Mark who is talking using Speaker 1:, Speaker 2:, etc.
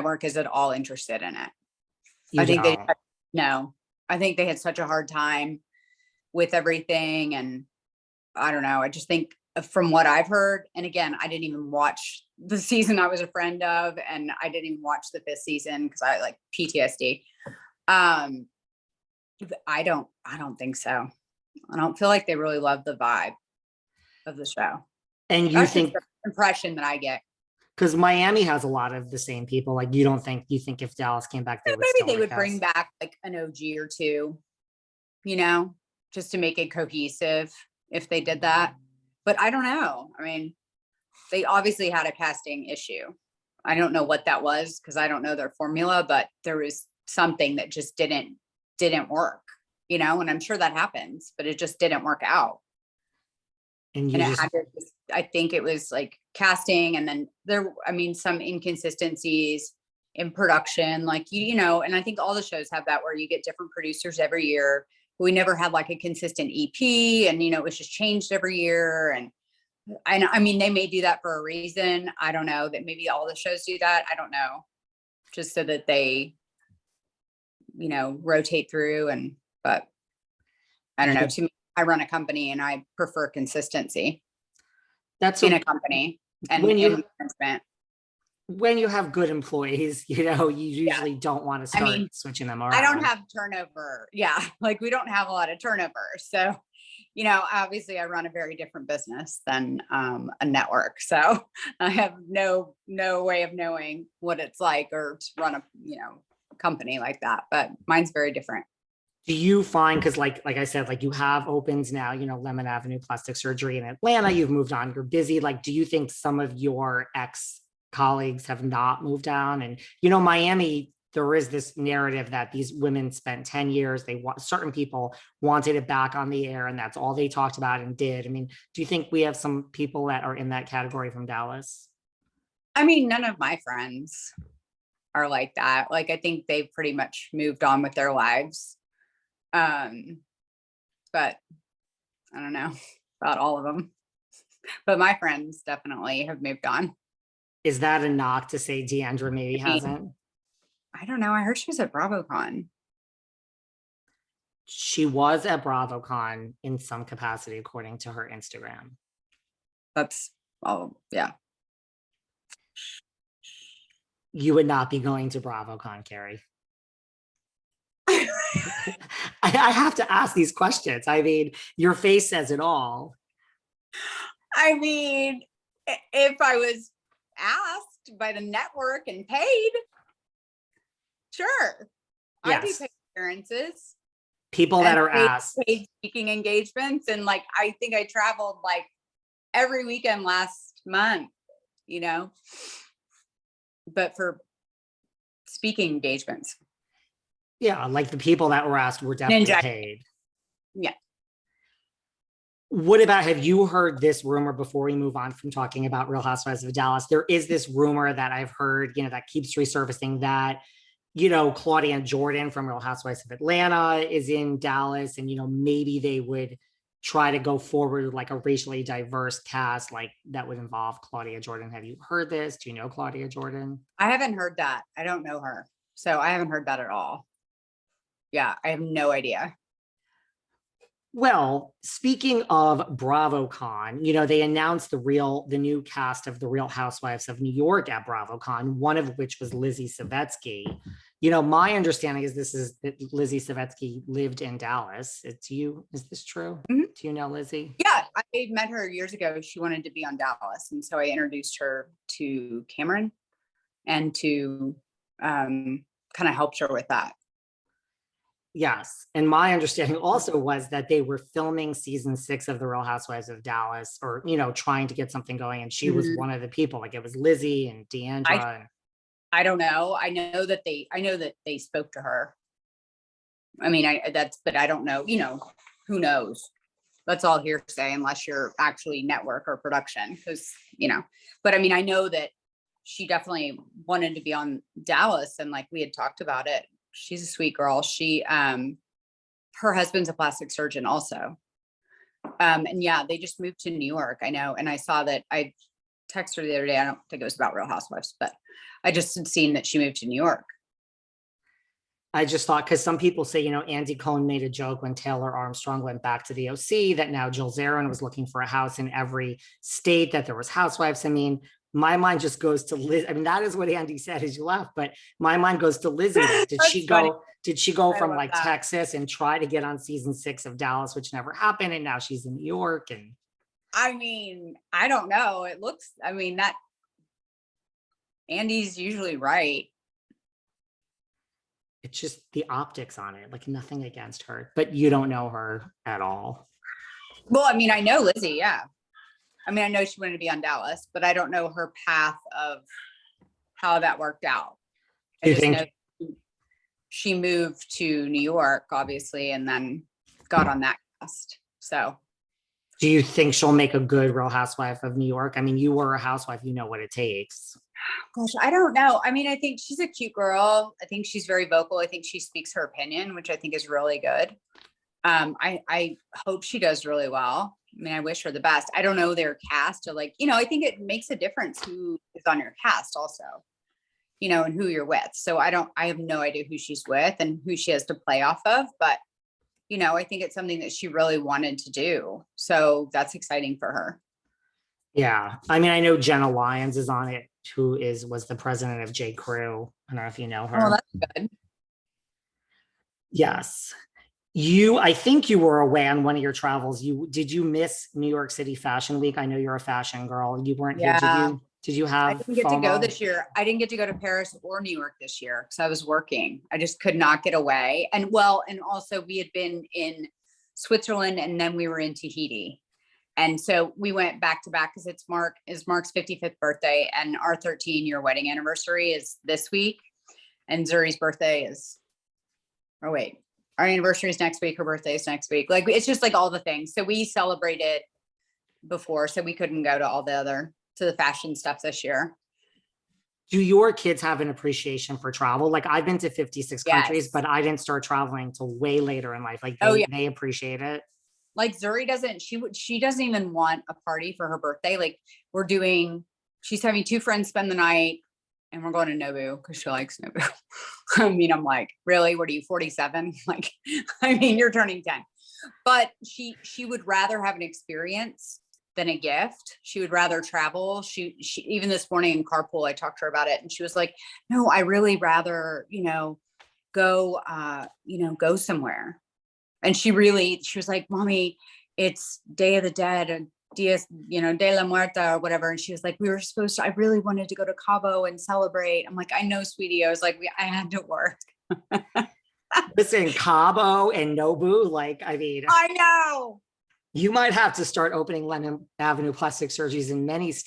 Speaker 1: network is at all interested in it.
Speaker 2: You
Speaker 1: I think
Speaker 2: don't.
Speaker 1: no, I think they had such a hard time with everything. And I don't know. I just think from what I've heard, and again, I didn't even watch the season I was a friend of, and I didn't even watch the 5th season because I like PTSD. I don't think so. I don't feel like they really love the vibe of the show.
Speaker 2: And you
Speaker 1: That's
Speaker 2: think
Speaker 1: just the impression that I get.
Speaker 2: because Miami has a lot of the same people, like you think if Dallas came back, they would
Speaker 1: Maybe they would
Speaker 2: recast?
Speaker 1: bring back like an OG or two, you know, just to make it cohesive if they did that. But I don't know. I mean, they obviously had a casting issue. I don't know what that was because I don't know their formula, but there was something that just didn't work, you know, and I'm sure that happens, but it just didn't work out.
Speaker 2: And
Speaker 1: And it had to, I think it was like casting, and then some inconsistencies in production, like, you know, and I think all the shows have that where you get different producers every year. We never had like a consistent EP, and, you know, it was just changed every year. And I mean, they may do that for a reason. I don't know, that maybe all the shows do that. I don't know, just so that they, you know, rotate through. But I don't know. To me, I run a company and I prefer consistency.
Speaker 2: That's
Speaker 1: in a company and management.
Speaker 2: When you have good employees, you know, you usually don't want to start switching them around.
Speaker 1: I don't have turnover. Yeah. Like we don't have a lot of turnover. So, you know, obviously I run a very different business than a network. So I have no way of knowing what it's like or to run a, you know, company like that, but mine's very different.
Speaker 2: Do you find, because like I said, like you have opens now, you know, Lemmon Avenue Plastic Surgery in Atlanta, you've moved on, you're busy. Like, do you think some of your ex-colleagues have not moved down? And, you know, Miami, there is this narrative that these women spent 10 years, certain people wanted it back on the air and that's all they talked about and did. I mean, do you think we have some people that are in that category from Dallas?
Speaker 1: I mean, none of my friends are like that. Like, I think they've pretty much moved on with their lives. But I don't know about all of them, but my friends definitely have moved on.
Speaker 2: Is that a knock to say Deandra maybe hasn't?
Speaker 1: I don't know. I heard she was at BravoCon.
Speaker 2: She was at BravoCon in some capacity, according to her Instagram.
Speaker 1: That's, yeah.
Speaker 2: You would not be going to BravoCon, Cary. I have to ask these questions. I mean, your face says it all.
Speaker 1: I mean, if I was asked by the network and paid, sure.
Speaker 2: Yes.
Speaker 1: I'd be paid appearances.
Speaker 2: People that are asked.
Speaker 1: Paid speaking engagements. And like, I think I traveled like every weekend last month, you know, but for speaking engagements.
Speaker 2: Yeah, like the people that were asked were definitely paid.
Speaker 1: Yeah.
Speaker 2: What about, have you heard this rumor before we move on from talking about Real Housewives of Dallas? There is this rumor that I've heard, you know, that keeps resurfacing that, you know, Claudia Jordan from Real Housewives of Atlanta is in Dallas, and, you know, maybe they would try to go forward with like a racially diverse cast, like that would involve Claudia Jordan. Have you heard this? Do you know Claudia Jordan?
Speaker 1: I haven't heard that. I don't know her. So I haven't heard that at all. Yeah, I have no idea.
Speaker 2: Well, speaking of BravoCon, you know, they announced the new cast of the Real Housewives of New York at BravoCon, one of which was Lizzy Savetsky. You know, my understanding is that Lizzy Savetsky lived in Dallas. Is this true? Mm-hmm. Do you know Lizzy?
Speaker 1: Yeah, I met her years ago. She wanted to be on Dallas. And so I introduced her to Kameron and to kind of helped her with that.
Speaker 2: Yes. And my understanding also was that they were filming season 6 of the Real Housewives of Dallas, or, you know, trying to get something going. And she was one of the people, like it was Lizzy and Deandra.
Speaker 1: I don't know. I know that they spoke to her. I mean, but I don't know, you know, who knows? That's all hearsay unless you're actually network or production, because, you know, but I mean, I know that she definitely wanted to be on Dallas, and like we had talked about it. She's a sweet girl. She, her husband's a plastic surgeon also. And yeah, they just moved to New York. I know. And I saw that texted her the other day. I don't think it was about Real Housewives, but I just had seen that she moved to New York.
Speaker 2: I just thought, because some people say, Andy Cohen made a joke when Taylor Armstrong went back to the OC that now Jill Zarin was looking for a house in every state, that there was Housewives. I mean, my mind just goes to Liz. I mean, that is what Andy said as you laugh, but my mind goes to Lizzy. Did she go from like Texas and try to get on season 6 of Dallas, which never happened, and now she's in New York? And
Speaker 1: I mean, I don't know. It looks, I mean, that Andy's usually right.
Speaker 2: It's just the optics on it, like nothing against her, but you don't know her at all.
Speaker 1: Well, I mean, I know Lizzy, yeah. I mean, I know she wanted to be on Dallas, but I don't know her path of how that worked out. I just know she moved to New York, obviously, and then got on that cast. So
Speaker 2: do you think she'll make a good Real Housewife of New York? I mean, you were a housewife, you know what it takes.
Speaker 1: Gosh, I don't know. I mean, I think she's a cute girl. I think she's very vocal. I think she speaks her opinion, which I think is really good. I hope she does really well. I mean, I wish her the best. I don't know their cast, or like, I think it makes a difference who is on your cast also, and who you're with. So I have no idea who she's with and who she has to play off of, but I think it's something that she really wanted to do. So that's exciting for her.
Speaker 2: Yeah. I mean, I know Jenna Lyons is on it, who was the president of J. Crew. I don't know if you know her.
Speaker 1: Oh, that's good.
Speaker 2: Yes. I think you were away on one of your travels. Did you miss New York City Fashion Week? I know you're a fashion girl. You weren't here. Did you have?
Speaker 1: I didn't get to go this year. I didn't get to go to Paris or New York this year because I was working. I just could not get away. And also we had been in Switzerland and then we were in Tahiti. And so we went back to back because it's Mark's 55th birthday and our 13-year wedding anniversary is this week. And Zuri's birthday is, our anniversary is next week. Her birthday is next week. Like, it's just like all the things. So we celebrated before, so we couldn't go to the fashion stuff this year.
Speaker 2: Do your kids have an appreciation for travel? Like, I've been to 56 countries, but I didn't start traveling till way later in life. Like they appreciate it.
Speaker 1: Like Zuri she doesn't even want a party for her birthday. Like she's having 2 friends spend the night and we're going to Nobu because she likes Nobu. I mean, I'm like, really? What are you, 47? Like, I mean, you're turning 10. But she would rather have an experience than a gift. She would rather travel. She even this morning in carpool, I talked to her about it and she was like, no, I really rather, go somewhere. And she was like, Mommy, it's Day of the Dead and De la Muerta or whatever. And she was like, I really wanted to go to Cabo and celebrate. I'm like, I know, sweetie. I was like, I had to work.
Speaker 2: Listen, Cabo and Nobu, like, I mean,
Speaker 1: I know.
Speaker 2: You might have to start opening Lemmon Avenue Plastic Surgeries in many states.